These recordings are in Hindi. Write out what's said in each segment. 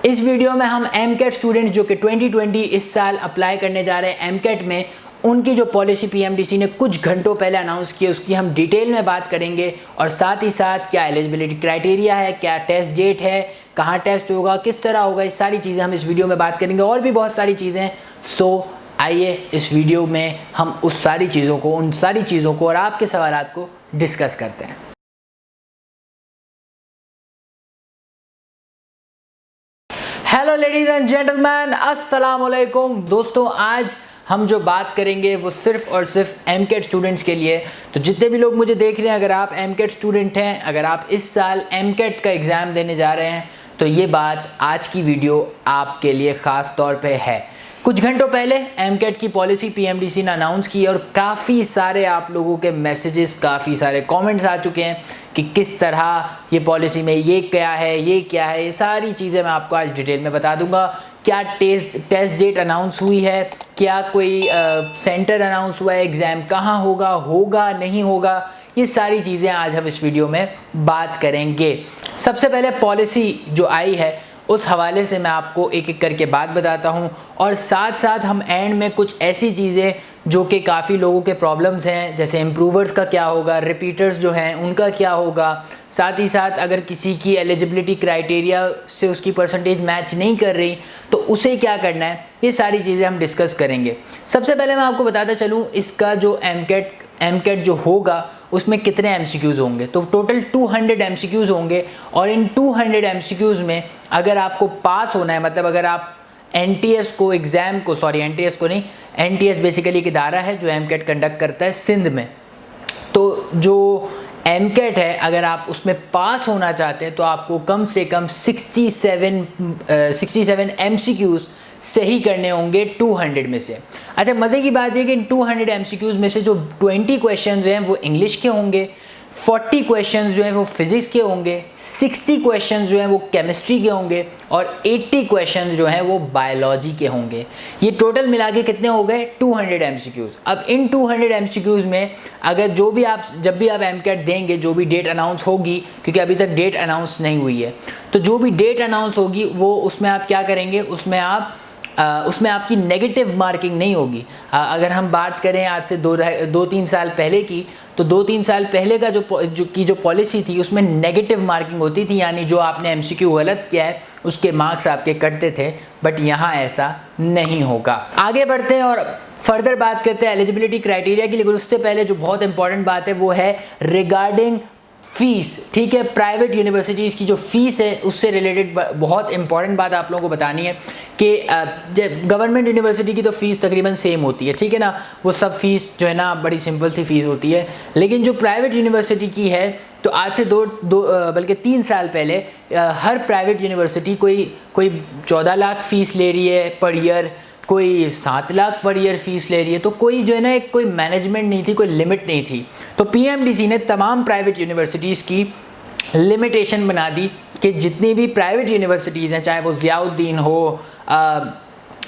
इस वीडियो में हम एमकेट स्टूडेंट्स जो कि 2020 इस साल अप्लाई करने जा रहे हैं एमकेट में, उनकी जो पॉलिसी पीएमडीसी ने कुछ घंटों पहले अनाउंस की उसकी हम डिटेल में बात करेंगे। और साथ ही साथ क्या एलिजिबिलिटी क्राइटेरिया है, क्या टेस्ट डेट है, कहाँ टेस्ट होगा, किस तरह होगा, ये सारी चीज़ें हम इस वीडियो में बात करेंगे। और भी बहुत सारी चीज़ें हैं। सो आइए इस वीडियो में हम उन सारी चीज़ों को और आपके सवालात को डिस्कस करते हैं। हेलो लेडीज एंड जेंटलमैन, अस्सलाम वालेकुम। दोस्तों, आज हम जो बात करेंगे वो सिर्फ और सिर्फ एमकेट स्टूडेंट्स के लिए। तो जितने भी लोग मुझे देख रहे हैं, अगर आप एमकेट स्टूडेंट हैं, अगर आप इस साल एमकेट का एग्ज़ाम देने जा रहे हैं, तो ये बात आज की वीडियो आपके लिए ख़ास तौर पे है। कुछ घंटों पहले एमकेट की पॉलिसी पीएमडीसी ने अनाउंस की और काफ़ी सारे आप लोगों के मैसेजेस, काफ़ी सारे कमेंट्स आ चुके हैं कि किस तरह ये पॉलिसी में ये क्या है, ये सारी चीज़ें मैं आपको आज डिटेल में बता दूंगा। क्या टेस्ट डेट अनाउंस हुई है, क्या कोई सेंटर अनाउंस हुआ है, एग्ज़ाम कहाँ होगा नहीं होगा, ये सारी चीज़ें आज हम इस वीडियो में बात करेंगे। सबसे पहले पॉलिसी जो आई है उस हवाले से मैं आपको एक एक करके बात बताता हूँ, और साथ साथ हम एंड में कुछ ऐसी चीज़ें जो कि काफ़ी लोगों के प्रॉब्लम्स हैं, जैसे इम्प्रूवर्स का क्या होगा, रिपीटर्स जो हैं उनका क्या होगा, साथ ही साथ अगर किसी की एलिजिबिलिटी क्राइटेरिया से उसकी परसेंटेज मैच नहीं कर रही तो उसे क्या करना है, ये सारी चीज़ें हम डिस्कस करेंगे। सबसे पहले मैं आपको बताता चलूँ इसका जो एमकेट जो होगा उसमें कितने एमसीक्यूज़ होंगे। तो टोटल 200 एमसीक्यूज़ होंगे, और इन 200 एमसीक्यूज़ में अगर आपको पास होना है, मतलब अगर आप एनटीएस बेसिकली एक इदारा है जो एमकेट कंडक्ट करता है सिंध में। तो जो एमकेट है, अगर आप उसमें पास होना चाहते हैं तो आपको कम से कम 67 एमसीक्यूज़ सही करने होंगे 200 में से। अच्छा, मज़े की बात है कि इन 200 एमसीक्यूज़ में से जो 20 क्वेश्चंस हैं वो इंग्लिश के होंगे, 40 क्वेश्चंस जो हैं वो फिज़िक्स के होंगे, 60 क्वेश्चंस जो हैं वो केमिस्ट्री के होंगे, और 80 क्वेश्चंस जो हैं वो बायोलॉजी के होंगे। ये टोटल मिला के कितने हो गए? 200 एमसीक्यूज़। अब इन 200 एमसीक्यूज़ में अगर जब भी आप एमकेट देंगे, जो भी डेट अनाउंस होगी, क्योंकि अभी तक डेट अनाउंस नहीं हुई है, तो जो भी डेट अनाउंस होगी वो उसमें आप क्या करेंगे, उसमें आपकी नेगेटिव मार्किंग नहीं होगी। अगर हम बात करें आज से 2-3 साल पहले की, तो 2-3 साल पहले का जो पॉलिसी थी उसमें नेगेटिव मार्किंग होती थी, यानी जो आपने एमसीक्यू गलत किया है उसके मार्क्स आपके कटते थे। बट यहाँ ऐसा नहीं होगा। आगे बढ़ते हैं और फर्दर बात करते हैं एलिजिबिलिटी क्राइटेरिया की। लेकिन उससे पहले जो बहुत इंपॉर्टेंट बात है वो है रिगार्डिंग फीस। ठीक है, प्राइवेट यूनिवर्सिटीज़ की जो फ़ीस है उससे रिलेटेड बहुत इंपॉर्टेंट बात आप लोगों को बतानी है कि गवर्नमेंट यूनिवर्सिटी की तो फ़ीस तकरीबन सेम होती है, ठीक है ना, वो सब फीस जो है ना बड़ी सिंपल सी फ़ीस होती है। लेकिन जो प्राइवेट यूनिवर्सिटी की है, तो आज से बल्कि 3 साल पहले हर प्राइवेट यूनिवर्सिटी कोई 14 लाख फ़ीस ले रही है पर ईयर, कोई 7 लाख पर ईयर फीस ले रही है। तो कोई जो है ना कोई मैनेजमेंट नहीं थी, कोई लिमिट नहीं थी। तो पीएमडीसी ने तमाम प्राइवेट यूनिवर्सिटीज़ की लिमिटेशन बना दी कि जितनी भी प्राइवेट यूनिवर्सिटीज़ हैं, चाहे वो ज़ियाउद्दीन हो,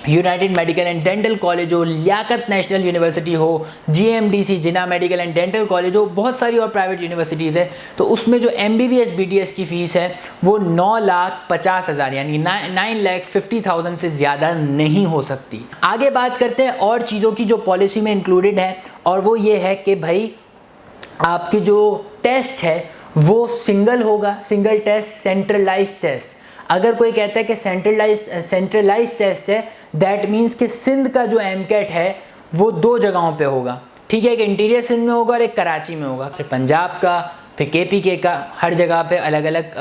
United medical and dental college हो, लियाकत नेशनल यूनिवर्सिटी हो, GMDC Jinnah medical and dental college हो, बहुत सारी और प्राइवेट यूनिवर्सिटीज़ है, तो उसमें जो एमबीबीएस बीडीएस की फ़ीस है वो 9,50,000 यानी 9,50,000 से ज़्यादा नहीं हो सकती। आगे बात करते हैं और चीज़ों की जो पॉलिसी में इंक्लूडेड है, और वो ये है कि भाई आपकी जो टेस्ट है वो सिंगल होगा, सिंगल टेस्ट, सेंट्रलाइज टेस्ट। अगर कोई कहता है कि सेंट्रलाइज टेस्ट है, दैट मीन्स कि सिंध का जो एमकेट है वो 2 जगहों पे होगा। ठीक है, एक इंटीरियर सिंध में होगा और एक कराची में होगा, फिर पंजाब का, फिर केपीके का। हर जगह पे अलग अलग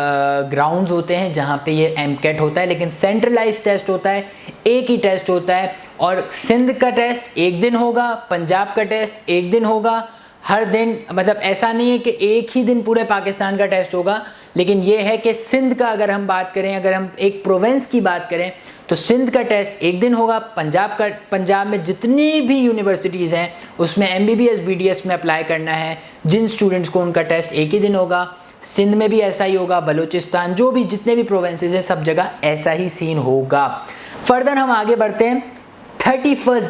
ग्राउंड्स होते हैं जहाँ पे ये एमकेट होता है, लेकिन सेंट्रलाइज टेस्ट होता है, एक ही टेस्ट होता है। और सिंध का टेस्ट एक दिन होगा, पंजाब का टेस्ट एक दिन होगा। हर दिन, मतलब ऐसा नहीं है कि एक ही दिन पूरे पाकिस्तान का टेस्ट होगा, लेकिन ये है कि सिंध का अगर हम बात करें, अगर हम एक प्रोविंस की बात करें, तो सिंध का टेस्ट एक दिन होगा। पंजाब में जितनी भी यूनिवर्सिटीज़ हैं उसमें एमबीबीएस बीडीएस में अप्लाई करना है जिन स्टूडेंट्स को, उनका टेस्ट एक ही दिन होगा। सिंध में भी ऐसा ही होगा, बलूचिस्तान, जो भी जितने भी प्रोविंसेस हैं सब जगह ऐसा ही सीन होगा। फर्दर हम आगे बढ़ते हैं। 31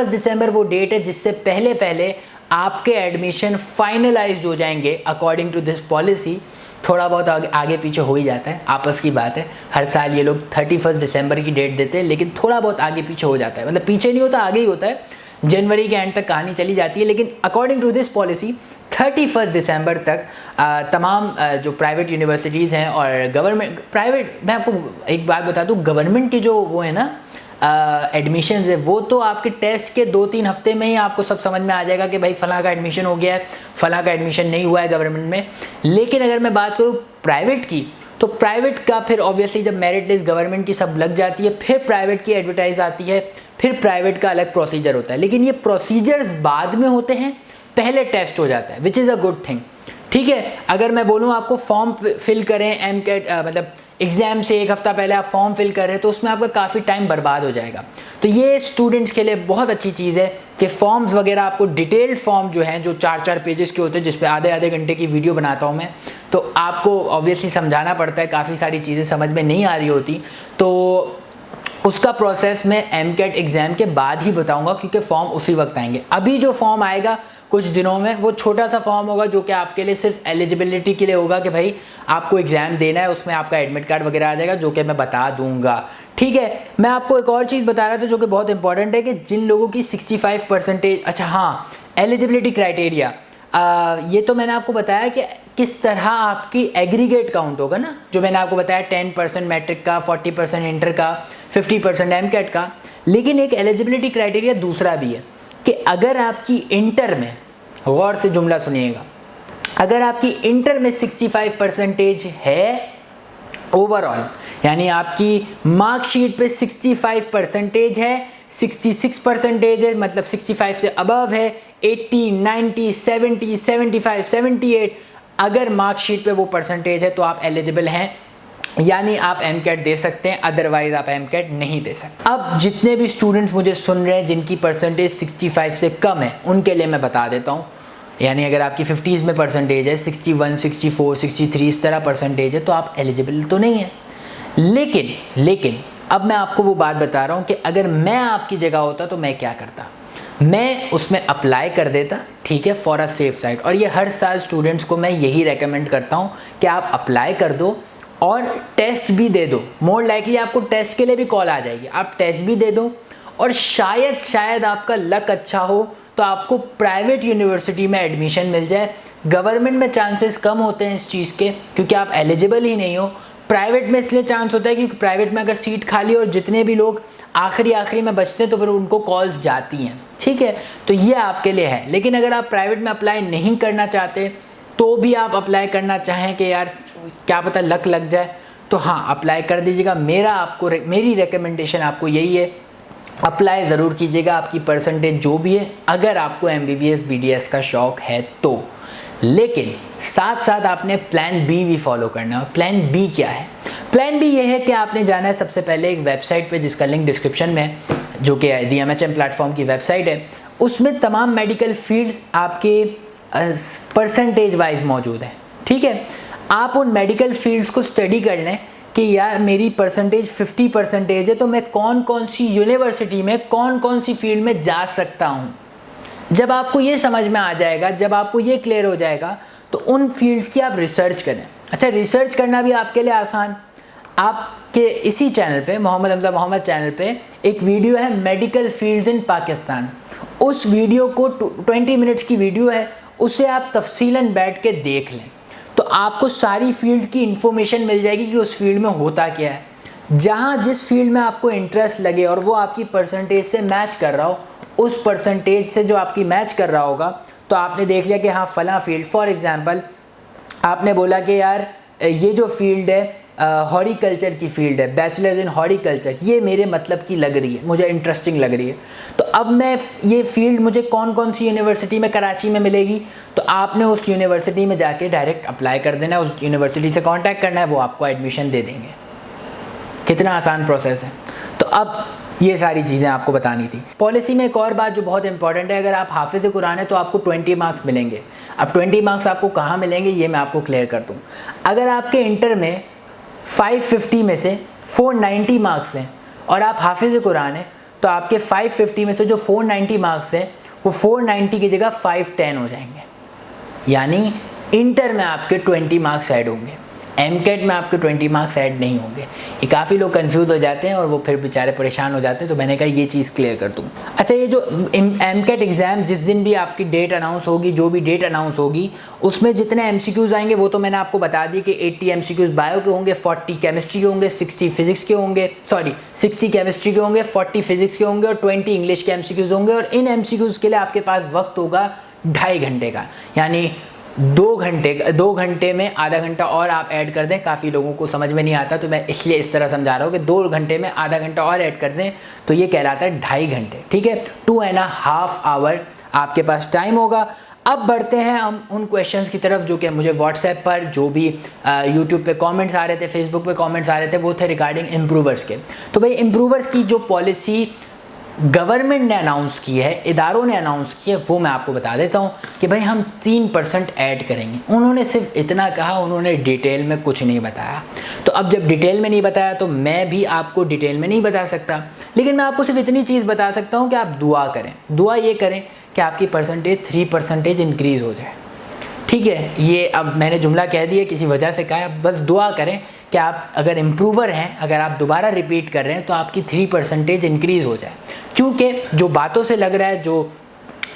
दिसंबर वो डेट है जिससे पहले आपके एडमिशन फाइनलाइज्ड हो जाएंगे अकॉर्डिंग टू दिस पॉलिसी। थोड़ा बहुत आगे पीछे हो ही जाता है, आपस की बात है। हर साल ये लोग 31 दिसंबर की डेट देते हैं, लेकिन थोड़ा बहुत आगे पीछे हो जाता है, मतलब पीछे नहीं होता, आगे ही होता है। जनवरी के एंड तक कहानी चली जाती है, लेकिन अकॉर्डिंग टू दिस पॉलिसी 31 दिसंबर तक तमाम जो प्राइवेट यूनिवर्सिटीज़ हैं और गवर्नमेंट प्राइवेट, मैं आपको एक बात बता दूँ, गवर्नमेंट की जो वो है ना एडमिशन्स है, वो तो आपके टेस्ट के 2-3 हफ्ते में ही आपको सब समझ में आ जाएगा कि भाई फलां का एडमिशन हो गया है, फलां का एडमिशन नहीं हुआ है गवर्नमेंट में। लेकिन अगर मैं बात करूँ प्राइवेट की, तो प्राइवेट का फिर ऑब्वियसली जब मेरिट लिस्ट गवर्नमेंट की सब लग जाती है, फिर प्राइवेट की एडवर्टाइज आती है, फिर प्राइवेट का अलग प्रोसीजर होता है। लेकिन ये प्रोसीजर्स बाद में होते हैं, पहले टेस्ट हो जाता है, which is a good thing. ठीक है, अगर मैं बोलूँ आपको फॉर्म फिल करें MCAT मतलब एग्ज़ाम से 1 हफ्ता पहले आप फॉर्म फिल कर रहे हैं, तो उसमें आपका काफ़ी टाइम बर्बाद हो जाएगा। तो ये स्टूडेंट्स के लिए बहुत अच्छी चीज़ है कि फॉर्म्स वगैरह आपको डिटेल्ड फॉर्म जो हैं, जो 4-4 पेजेस के होते हैं, जिस पे आधे घंटे की वीडियो बनाता हूँ मैं, तो आपको ऑब्वियसली समझाना पड़ता है, काफ़ी सारी चीज़ें समझ में नहीं आ रही होती, तो उसका प्रोसेस मैं MCAT एग्ज़ाम के बाद ही बताऊंगा, क्योंकि फॉर्म उसी वक्त आएंगे। अभी जो फॉर्म आएगा कुछ दिनों में, वो छोटा सा फॉर्म होगा जो कि आपके लिए सिर्फ एलिजिबिलिटी के लिए होगा कि भाई आपको एग्ज़ाम देना है, उसमें आपका एडमिट कार्ड वगैरह आ जाएगा, जो कि मैं बता दूंगा। ठीक है, मैं आपको एक और चीज़ बता रहा था जो कि बहुत इंपॉर्टेंट है, कि जिन लोगों की 65%, अच्छा हाँ, एलिजिबिलिटी क्राइटेरिया, ये तो मैंने आपको बताया कि किस तरह आपकी एग्रीगेट काउंट होगा ना, जो मैंने आपको बताया 10% मैट्रिक का, 40% इंटर का, 50% MCAT का। लेकिन एक एलिजिबिलिटी क्राइटेरिया दूसरा भी है कि अगर आपकी इंटर में, गौर से जुमला सुनिएगा, अगर आपकी इंटर में 65% है ओवरऑल, यानी आपकी मार्कशीट पे 65% है, 66% है, मतलब 65 से अबव है, 80, 90, 70, 75, 78, अगर मार्कशीट पे वो परसेंटेज है तो आप एलिजिबल हैं, यानी आप MCAT दे सकते हैं, अदरवाइज आप MCAT नहीं दे सकते। अब जितने भी स्टूडेंट्स मुझे सुन रहे हैं जिनकी परसेंटेज 65 से कम है, उनके लिए मैं बता देता हूँ, यानी अगर आपकी 50s में परसेंटेज है, 61, 64, 63 इस तरह परसेंटेज है, तो आप एलिजिबल तो नहीं है। लेकिन अब मैं आपको वो बात बता रहा हूँ कि अगर मैं आपकी जगह होता तो मैं क्या करता, मैं उसमें अप्लाई कर देता, ठीक है, फॉर अ सेफ साइड। और ये हर साल स्टूडेंट्स को मैं यही रेकमेंड करता हूँ कि आप अप्लाई कर दो और टेस्ट भी दे दो। मोर लाइकली आपको टेस्ट के लिए भी कॉल आ जाएगी, आप टेस्ट भी दे दो, और शायद आपका लक अच्छा हो तो आपको प्राइवेट यूनिवर्सिटी में एडमिशन मिल जाए। गवर्नमेंट में चांसेस कम होते हैं इस चीज़ के, क्योंकि आप एलिजिबल ही नहीं हो। प्राइवेट में इसलिए चांस होता है क्योंकि प्राइवेट में अगर सीट खाली और जितने भी लोग आखिरी में बचते हैं तो फिर उनको कॉल्स जाती हैं, ठीक है, तो ये आपके लिए है। लेकिन अगर आप प्राइवेट में अप्लाई नहीं करना चाहते तो भी आप अप्लाई करना चाहें कि यार क्या पता लक लग जाए, तो हाँ अप्लाई कर दीजिएगा। मेरी रिकमेंडेशन आपको यही है, अप्लाई ज़रूर कीजिएगा, आपकी परसेंटेज जो भी है, अगर आपको MBBS BDS का शौक़ है तो। लेकिन साथ साथ आपने प्लान B भी फॉलो करना है। प्लान B क्या है? प्लान B ये है कि आपने जाना है सबसे पहले एक वेबसाइट पे जिसका लिंक डिस्क्रिप्शन में है, जो कि DMHM प्लेटफॉर्म की वेबसाइट है। उसमें तमाम मेडिकल फील्ड्स आपके परसेंटेज वाइज मौजूद है, ठीक है। आप उन मेडिकल फील्ड्स को स्टडी कर लें कि यार मेरी परसेंटेज 50% है, तो मैं कौन कौन सी यूनिवर्सिटी में कौन कौन सी फील्ड में जा सकता हूँ। जब आपको ये समझ में आ जाएगा, जब आपको ये क्लियर हो जाएगा, तो उन फील्ड्स की आप रिसर्च करें। अच्छा, रिसर्च करना भी आपके लिए आसान, आपके इसी चैनल पे, मोहम्मद हमजा मोहम्मद चैनल पे एक वीडियो है मेडिकल फील्ड्स इन पाकिस्तान। उस वीडियो को 20 मिनट्स की वीडियो है, उसे आप तफसीलन बैठ के देख लें तो आपको सारी फील्ड की इन्फॉर्मेशन मिल जाएगी कि उस फील्ड में होता क्या है। जहाँ जिस फील्ड में आपको इंटरेस्ट लगे और वो आपकी परसेंटेज से मैच कर रहा हो, उस परसेंटेज से जो आपकी मैच कर रहा होगा, तो आपने देख लिया कि हाँ फला फील्ड, फॉर एग्जांपल आपने बोला कि यार ये जो फील्ड है हॉर्टिकल्चर की फील्ड है, बैचलर्स इन हॉर्टिकल्चर, ये मेरे मतलब की लग रही है, मुझे इंटरेस्टिंग लग रही है, तो अब मैं ये फील्ड मुझे कौन कौन सी यूनिवर्सिटी में कराची में मिलेगी, तो आपने उस यूनिवर्सिटी में जाके डायरेक्ट अप्लाई कर देना है, उस यूनिवर्सिटी से कांटेक्ट करना है, वो आपको एडमिशन दे देंगे। कितना आसान प्रोसेस है। तो अब ये सारी चीज़ें आपको बतानी थी। पॉलिसी में एक और बात जो बहुत इंपॉर्टेंट है, अगर आप हाफिज़ कुरान है तो आपको 20 मार्क्स मिलेंगे। अब 20 मार्क्स आपको कहाँ मिलेंगे ये मैं आपको क्लियर कर दूँ। अगर आपके इंटर में 550 में से 490 मार्क्स हैं और आप हाफिज़ कुरान है, तो आपके 550 में से जो 490 मार्क्स हैं वो 490 की जगह 510 हो जाएंगे, यानी इंटर में आपके 20 मार्क्स ऐड होंगे। एमकेट में आपके 20 मार्क्स ऐड नहीं होंगे। ये काफ़ी लोग कंफ्यूज हो जाते हैं और वो फिर बेचारे परेशान हो जाते हैं, तो मैंने कहा ये चीज़ क्लियर कर दूँ। अच्छा, ये जो एमकेट एग्ज़ाम जिस दिन भी आपकी डेट अनाउंस होगी, जो भी डेट अनाउंस होगी, उसमें जितने एमसीक्यूज़ आएंगे वो तो मैंने आपको बता दी कि 80 एमसीक्यूज़ बायो के होंगे, 40 केमिस्ट्री के होंगे, 60 फिजिक्स के होंगे, 60 केमिस्ट्री के होंगे, 40 फिजिक्स के होंगे और 20 इंग्लिश के एमसीक्यूज़ होंगे। और इन एमसीक्यूज़ के लिए आपके पास वक्त होगा 2.5 घंटे का, यानी 2 घंटे में आधा घंटा और आप ऐड कर दें। काफ़ी लोगों को समझ में नहीं आता, तो मैं इसलिए इस तरह समझा रहा हूँ कि 2 घंटे में आधा घंटा और ऐड कर दें तो ये कहलाता है 2.5 घंटे। ठीक है, 2.5 आवर आपके पास टाइम होगा। अब बढ़ते हैं हम उन क्वेश्चंस की तरफ जो कि मुझे व्हाट्सएप पर, जो भी यूट्यूब पे कमेंट्स आ रहे थे, फेसबुक पे कमेंट्स आ रहे थे, वो थे रिगार्डिंग इम्प्रूवर्स के। तो भाई इम्प्रूवर्स की जो पॉलिसी गवर्नमेंट ने अनाउंस की है, इदारों ने अनाउंस की है, वो मैं आपको बता देता हूँ कि भाई हम 3% ऐड करेंगे। उन्होंने सिर्फ इतना कहा, उन्होंने डिटेल में कुछ नहीं बताया। तो अब जब डिटेल में नहीं बताया तो मैं भी आपको डिटेल में नहीं बता सकता, लेकिन मैं आपको सिर्फ इतनी चीज़ बता सकता हूँ कि आप दुआ करें। दुआ ये करें कि आपकी परसेंटेज 3% इंक्रीज़ हो जाए। ठीक है, ये अब मैंने जुमला कह दिया, किसी वजह से कहा है, बस दुआ करें कि आप अगर इम्प्रूवर हैं, अगर आप दोबारा रिपीट कर रहे हैं तो आपकी 3% इंक्रीज़ हो जाए। क्योंकि जो बातों से लग रहा है, जो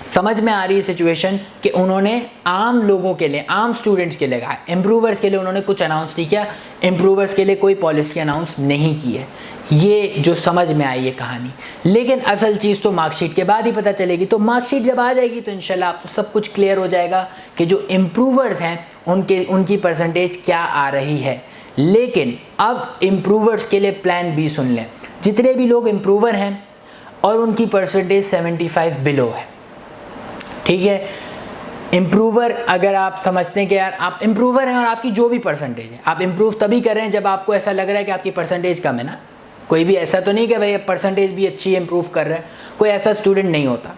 समझ में आ रही है सिचुएशन, कि उन्होंने आम लोगों के लिए, आम स्टूडेंट्स के लिए कहा, इम्प्रूवर्स के लिए उन्होंने कुछ अनाउंस नहीं किया, इम्प्रूवर्स के लिए कोई पॉलिसी अनाउंस नहीं की है। ये जो समझ में आई है कहानी, लेकिन असल चीज़ तो मार्कशीट के बाद ही पता चलेगी। तो मार्कशीट जब आ जाएगी तो इंशाल्लाह आपको सब कुछ क्लियर हो जाएगा कि जो इम्प्रूवर्स हैं उनकी परसेंटेज क्या आ रही है। लेकिन अब इम्प्रूवर्स के लिए प्लान बी सुन लें। जितने भी लोग इम्प्रूवर हैं और उनकी परसेंटेज 75 बिलो है, ठीक है, इम्प्रूवर, अगर आप समझते हैं कि यार आप इम्प्रूवर हैं और आपकी जो भी परसेंटेज है, आप इम्प्रूव तभी कर रहे हैं जब आपको ऐसा लग रहा है कि आपकी परसेंटेज कम है ना। कोई भी ऐसा तो नहीं कि भाई परसेंटेज भी अच्छी है, इम्प्रूव कर रहा है, कोई ऐसा स्टूडेंट नहीं होता।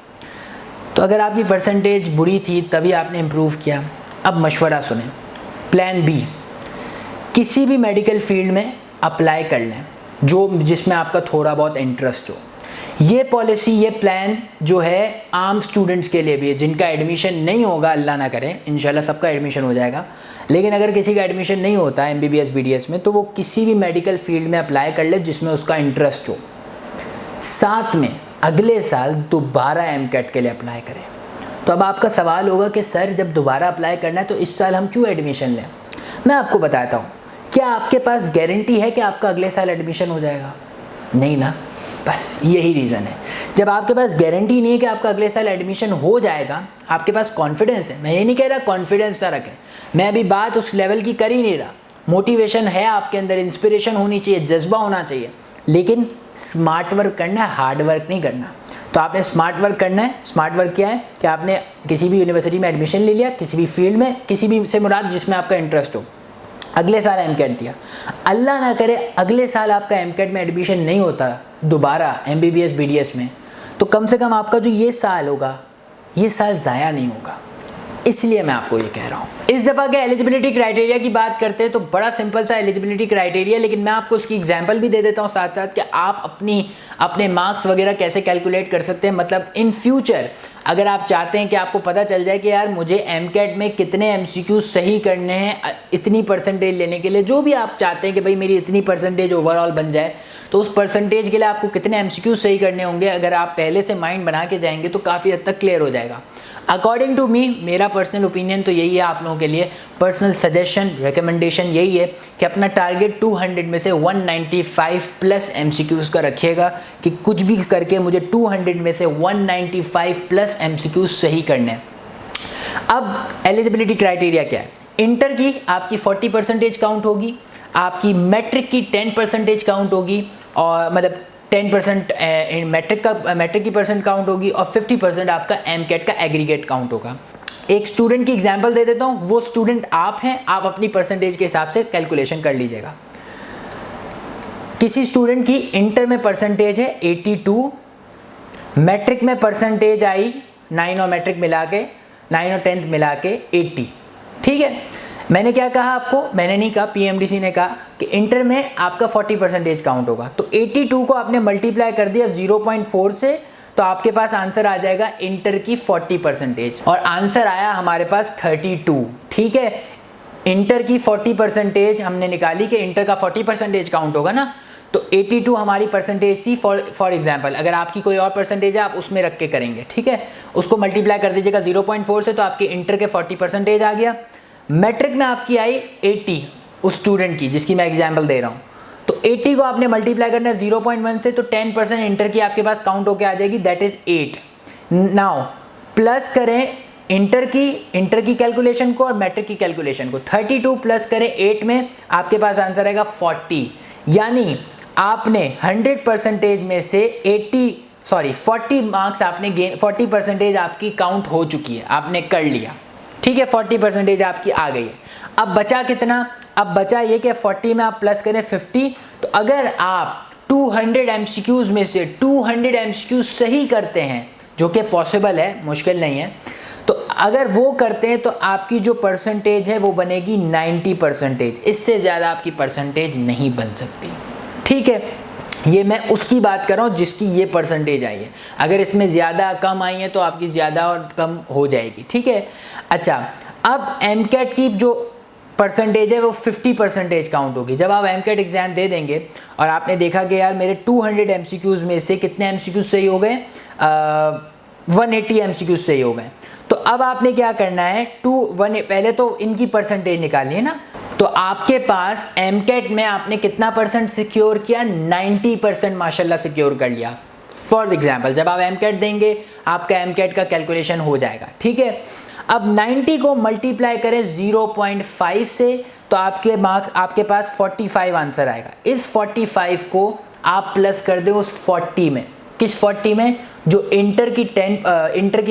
तो अगर आपकी परसेंटेज बुरी थी तभी आपने इम्प्रूव किया। अब मशवरा सुने, प्लान बी, किसी भी मेडिकल फील्ड में अप्लाई कर लें जिसमें आपका थोड़ा बहुत इंटरेस्ट हो। ये पॉलिसी, ये प्लान जो है आम स्टूडेंट्स के लिए भी है, जिनका एडमिशन नहीं होगा, अल्लाह ना करे, इंशाल्लाह सबका एडमिशन हो जाएगा, लेकिन अगर किसी का एडमिशन नहीं होता है MBBS BDS में, तो वो किसी भी मेडिकल फील्ड में अप्लाई कर ले जिसमें उसका इंटरेस्ट हो। साथ में अगले साल दोबारा MCAT के लिए अप्लाई करें। तो अब आपका सवाल होगा कि सर जब दोबारा अप्लाई करना है तो इस साल हम क्यों एडमिशन लें? मैं आपको बताता हूँ, क्या आपके पास गारंटी है कि आपका अगले साल एडमिशन हो जाएगा? नहीं ना, बस यही रीज़न है। जब आपके पास गारंटी नहीं है कि आपका अगले साल एडमिशन हो जाएगा, आपके पास कॉन्फिडेंस है, मैं ये नहीं कह रहा कॉन्फिडेंस ना रखें, मैं अभी बात उस लेवल की कर ही नहीं रहा। मोटिवेशन है आपके अंदर, इंस्पिरेशन होनी चाहिए, जज्बा होना चाहिए, लेकिन स्मार्ट वर्क करना है, हार्ड वर्क नहीं करना। तो आपने स्मार्ट वर्क करना है। स्मार्ट वर्क क्या है कि आपने किसी भी यूनिवर्सिटी में एडमिशन ले लिया, किसी भी फील्ड में, किसी भी से मुराद जिसमें आपका इंटरेस्ट हो, अगले साल MCAT दिया। अल्लाह ना करे अगले साल आपका MCAT में एडमिशन नहीं होता दोबारा MBBS BDS में, तो कम से कम आपका जो ये साल होगा, ये साल ज़ाया नहीं होगा। इसलिए मैं आपको ये कह रहा हूँ। इस दफ़ा के एलिजिबिलिटी क्राइटेरिया की बात करते हैं तो बड़ा सिंपल सा एलिजिबिलिटी क्राइटेरिया, लेकिन मैं आपको उसकी एग्जांपल भी दे देता हूँ साथ साथ कि आप अपने मार्क्स वगैरह कैसे कैलकुलेट कर सकते हैं। मतलब इन फ्यूचर अगर आप चाहते हैं कि आपको पता चल जाए कि यार मुझे MCAT में कितने MCQ सही करने हैं इतनी परसेंटेज लेने के लिए, जो भी आप चाहते हैं कि भाई मेरी इतनी परसेंटेज ओवरऑल बन जाए, तो उस परसेंटेज के लिए आपको कितने MCQ सही करने होंगे, अगर आप पहले से माइंड बना के जाएंगे तो काफ़ी हद तक क्लियर हो जाएगा। अकॉर्डिंग टू मी, मेरा पर्सनल ओपिनियन तो यही है, आप लोगों के लिए पर्सनल सजेशन, रिकमेंडेशन यही है कि अपना टारगेट 200 में से 195 प्लस MCQs का रखिएगा, कि कुछ भी करके मुझे 200 में से 195 प्लस MCQs सही करने हैं। अब एलिजिबिलिटी क्राइटेरिया क्या है? इंटर की आपकी 40% काउंट होगी, आपकी मैट्रिक की 10% काउंट होगी, और मतलब 10% मैट्रिक की परसेंट काउंट होगी, और 50% आपका MCAT का एग्रीगेट काउंट होगा। एक स्टूडेंट की एग्जांपल दे देता हूँ, वो स्टूडेंट आप हैं, आप अपनी परसेंटेज के हिसाब से कैलकुलेशन कर लीजिएगा। किसी स्टूडेंट की इंटर में परसेंटेज है 82, मैट्रिक में परसेंटेज आई 9 और मैट्रिक मिला के, 9 और 10th मिला के 80, ठीक है। मैंने क्या कहा आपको? मैंने नहीं कहा, PMDC ने कहा कि इंटर में आपका 40% काउंट होगा। तो 82 को आपने मल्टीप्लाई कर दिया 0.4 से, तो आपके पास आंसर आ जाएगा इंटर की 40%, और आंसर आया हमारे पास 32, ठीक है। इंटर की 40% हमने निकाली कि इंटर का 40% काउंट होगा ना, तो 82 हमारी परसेंटेज थी फॉर एग्जांपल। अगर आपकी कोई और परसेंटेज है आप उसमें रख के करेंगे, ठीक है। उसको मल्टीप्लाई कर दीजिएगा 0.4 से, तो आपके इंटर के 40% आ गया। मैट्रिक में आपकी आई 80 उस स्टूडेंट की जिसकी मैं एग्जाम्पल दे रहा हूँ, तो 80 को आपने मल्टीप्लाई करना है 0.1 से, तो 10% इंटर की आपके पास काउंट होके आ जाएगी, दैट इज 8। नाउ प्लस करें इंटर की कैलकुलेशन को और मैट्रिक की कैलकुलेशन को, 32 प्लस करें 8 में, आपके पास आंसर आएगा 40। यानी आपने 100% में से 40 मार्क्स आपने गेन, 40% आपकी काउंट हो चुकी है, आपने कर लिया, ठीक है। 40% आपकी आ गई है। अब बचा कितना? अब बचा ये कि 40 में आप प्लस करें 50, तो अगर आप 200 MCQs में से 200 MCQs सही करते हैं, जो कि पॉसिबल है, मुश्किल नहीं है, तो अगर वो करते हैं तो आपकी जो परसेंटेज है वो बनेगी 90%। इससे ज़्यादा आपकी परसेंटेज नहीं बन सकती, ठीक है। ये मैं उसकी बात कर रहा हूँ जिसकी ये परसेंटेज आई है। अगर इसमें ज़्यादा कम आई है तो आपकी ज़्यादा और कम हो जाएगी, ठीक है। अच्छा, अब एमकेट की जो परसेंटेज है वो 50% काउंट होगी। जब आप एमकेट एग्ज़ाम दे देंगे और आपने देखा कि यार मेरे 200 MCQs में से कितने MCQs सही हो गए, 180 MCQs सही हो गए, तो अब आपने क्या करना है, पहले तो इनकी परसेंटेज निकालनी है ना। तो आपके पास एमकेट में आपने कितना परसेंट सिक्योर किया? 90% माशाल्लाह सिक्योर कर लिया। फॉर एग्जाम्पल जब आप एमकेट देंगे आपका एमकेट का कैलकुलेशन हो जाएगा, ठीक है। अब 90 को मल्टीप्लाई करें 0.5 से, तो आपके मार्क्स, आपके पास 45 आंसर आएगा। इस 45 को आप प्लस कर दें उस 40 में। किस 40 में? जो इंटर की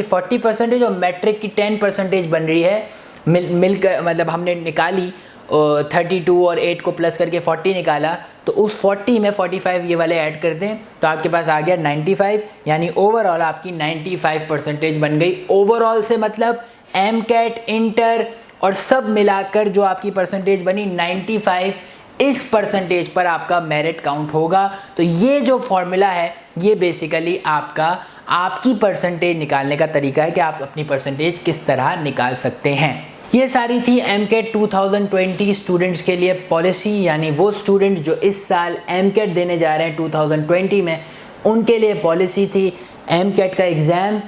40% और मैट्रिक की 10% बन रही है, मिलकर मतलब हमने निकाली 32 और 8 को प्लस करके 40 निकाला, तो उस 40 में 45 ये वाले ऐड कर दें तो आपके पास आ गया 95। यानी ओवरऑल आपकी 95% बन गई। ओवरऑल से मतलब एमकेट, इंटर और सब मिलाकर जो आपकी परसेंटेज बनी 95, इस परसेंटेज पर आपका मेरिट काउंट होगा। तो ये जो फॉर्मूला है ये बेसिकली आपकी परसेंटेज निकालने का तरीका है कि आप अपनी परसेंटेज किस तरह निकाल सकते हैं। ये सारी थी एमकेट 2020 स्टूडेंट्स के लिए पॉलिसी, यानी वो स्टूडेंट जो इस साल एमकेट देने जा रहे हैं 2020 में, उनके लिए पॉलिसी थी। एमकेट का एग्ज़ाम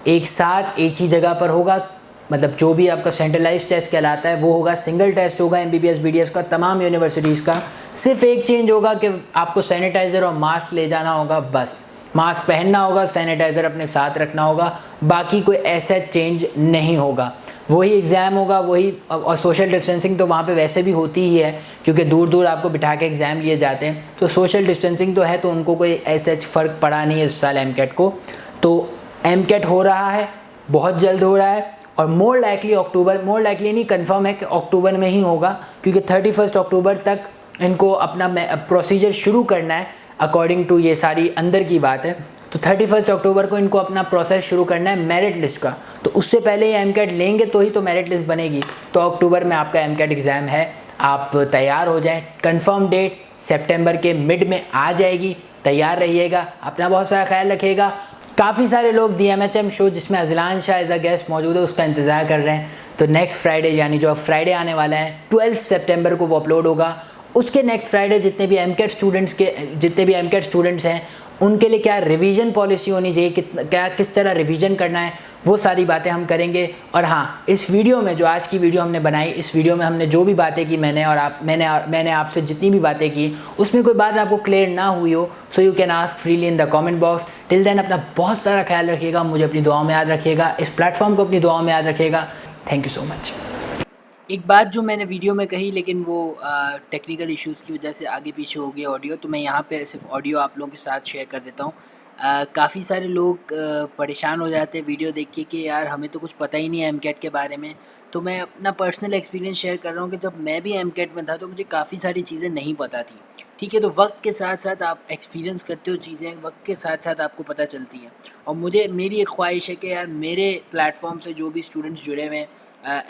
एक साथ एक ही जगह पर होगा, मतलब जो भी आपका सेंट्रलाइज टेस्ट कहलाता है वो होगा, सिंगल टेस्ट होगा एमबीबीएस बीडीएस का तमाम यूनिवर्सिटीज़ का। सिर्फ एक चेंज होगा कि आपको सैनिटाइज़र और मास्क ले जाना होगा, बस मास्क पहनना होगा, सैनिटाइज़र अपने साथ रखना होगा, बाकी कोई ऐसा चेंज नहीं होगा। वही एग्ज़ाम होगा, वही, और सोशल डिस्टेंसिंग तो वहाँ पे वैसे भी होती ही है क्योंकि दूर दूर आपको बिठा के एग्ज़ाम लिए जाते हैं, तो सोशल डिस्टेंसिंग तो है, तो उनको कोई ऐसा फ़र्क पड़ा नहीं है इस साल एमकेट को। तो एमकेट हो रहा है, बहुत जल्द हो रहा है, और मोर लाइकली नहीं, कंफर्म है कि अक्टूबर में ही होगा, क्योंकि 31 अक्टूबर तक इनको अपना प्रोसीजर शुरू करना है अकॉर्डिंग टू ये सारी अंदर की बात है। तो 31 अक्टूबर को इनको अपना प्रोसेस शुरू करना है मेरिट लिस्ट का, तो उससे पहले ये एमकेट लेंगे तो ही तो मेरिट लिस्ट बनेगी। तो अक्टूबर में आपका एमकेट एग्ज़ाम है, आप तैयार हो जाएं। कंफर्म डेट सितंबर के मिड में आ जाएगी, तैयार रहिएगा, अपना बहुत सारा ख्याल रखिएगा। काफ़ी सारे लोग DMHM शो जिसमें Ajlan Shah as a guest मौजूद है उसका इंतज़ार कर रहे हैं, तो नेक्स्ट फ्राइडे यानी जो फ्राइडे आने वाला है 12 सितंबर को वो अपलोड होगा। उसके नेक्स्ट फ्राइडे जितने भी एमकेट स्टूडेंट्स हैं उनके लिए क्या रिवीजन पॉलिसी होनी चाहिए, किस तरह रिवीजन करना है, वो सारी बातें हम करेंगे। और हाँ, इस वीडियो में जो आज की वीडियो हमने बनाई, इस वीडियो में हमने जो भी बातें की, मैंने आपसे जितनी भी बातें की, उसमें कोई बात आपको क्लियर ना हुई हो, so you can ask freely in the comment box. Till then अपना बहुत सारा ख्याल रखिएगा, मुझे अपनी दुआओं में याद रखिएगा, इस प्लेटफॉर्म को अपनी दुआओं में याद रखिएगा। Thank you so much. एक बात जो मैंने वीडियो में कही लेकिन वो टेक्निकल इश्यूज़ की वजह से आगे पीछे हो गया ऑडियो, तो मैं यहाँ पे सिर्फ ऑडियो आप लोगों के साथ शेयर कर देता हूँ। काफ़ी सारे लोग परेशान हो जाते हैं वीडियो देख के कि यार हमें तो कुछ पता ही नहीं है एमकेट के बारे में। तो मैं अपना पर्सनल एक्सपीरियंस शेयर कर रहा हूँ कि जब मैं भी एमकेट में था तो मुझे काफ़ी सारी चीज़ें नहीं पता थी, ठीक है। तो वक्त के साथ साथ आप एक्सपीरियंस करते हो चीज़ें, वक्त के साथ साथ आपको पता चलती हैं। और मेरी एक ख्वाहिश है कि यार मेरे प्लेटफॉर्म से जो भी स्टूडेंट्स जुड़े हुए हैं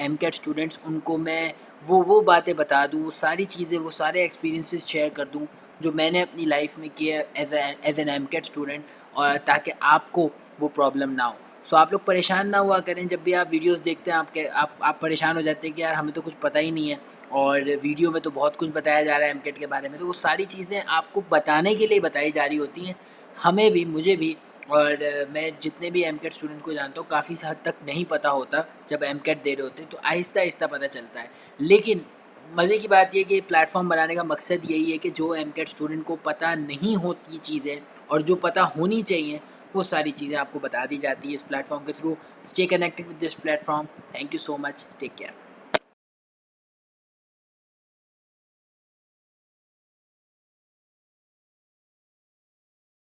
एमकेट स्टूडेंट्स, उनको मैं वो बातें बता दूँ, वो सारी चीज़ें, वो सारे एक्सपीरियंसेस शेयर कर दूँ जो मैंने अपनी लाइफ में किए एज एन एमकेट स्टूडेंट, और ताकि आपको वो प्रॉब्लम ना हो। सो आप लोग परेशान ना हुआ करें जब भी आप वीडियोस देखते हैं, आप परेशान हो जाते हैं कि यार हमें तो कुछ पता ही नहीं है और वीडियो में तो बहुत कुछ बताया जा रहा है एमकेट के बारे में, तो वो सारी चीज़ें आपको बताने के लिए बताई जा रही होती हैं, हमें भी, मुझे भी। और मैं जितने भी एमकेट स्टूडेंट को जानता हूँ काफ़ी हद तक नहीं पता होता जब एमकेट दे रहे होते हैं, तो आहिस्ता आहिस्ता पता चलता है। लेकिन मज़े की बात ये कि प्लेटफॉर्म बनाने का मकसद यही है कि जो एमकेट स्टूडेंट को पता नहीं होती चीज़ें और जो पता होनी चाहिए, वो सारी चीज़ें आपको बता दी जाती है इस प्लेटफॉर्म के through. Stay connected with this platform. Thank you so much. Take care.